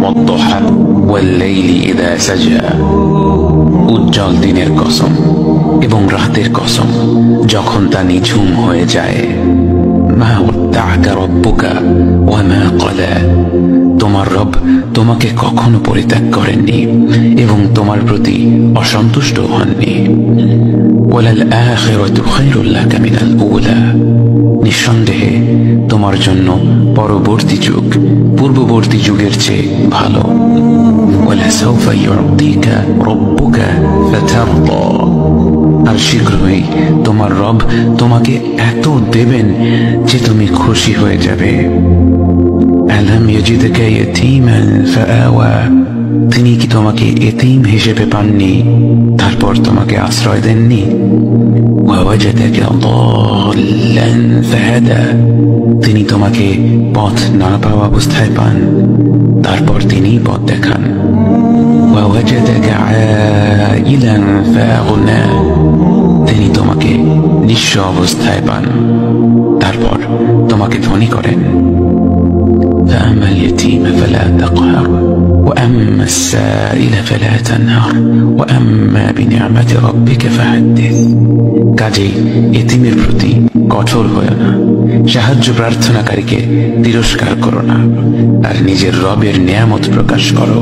والضحى والليل إذا سجى উজ্জ্বল দিনের কসম এবং রাতের কসম যখন তা নিঝুম হয়ে যায়। মা ওয়াদ্দাআকা রাব্বুকা ওয়া মা ক্বালা, তোমার রব তোমাকে কখনো পরিত্যাগ করেননি এবং তোমার প্রতি অসন্তুষ্ট হননি। ওয়ালাল আখিরাতু খায়রুল লাকা মিনাল উলা, নিঃসন্দেহে তোমার জন্য পরবর্তী যুগ পূর্ববর্তী যুগের চেয়ে ভালো। ওয়ালাসাউফা ইউতিকা রাব্বুকা ফাতারদা, আর শীঘ্রই তোমার রব তোমাকে এত দেবেন যে তুমি খুশি হয়ে যাবে। আলাম ইয়াজিদকা ইয়াতীমান ফাআওয়া, তিনি কি তোমাকে এতিম হিসেবে পাননি তারপর তোমাকে আশ্রয় দেননি? ওয়াওয়াজাদাকা দাল্লান ফাহাদা, তিনি তোমাকে পথ না পাওয়া অবস্থায় পান তারপর তিনি পথ দেখান। ওয়াওয়াজাদাকা আইলান ফাআগনা, তিনি তোমাকে নিঃস্ব অবস্থায় পান তারপর তোমাকে ধনী করেন। فأما اليتيم فلا تقهر وأما السائل فلا تنهر وأما بنعمة ربك فحدث, কাজেই এতিমের প্রতি কঠোর হয়ো না, সাহায্য প্রার্থনাকারীকে তিরস্কার করো না, আর নিজের রবের নিয়ামত প্রকাশ করো।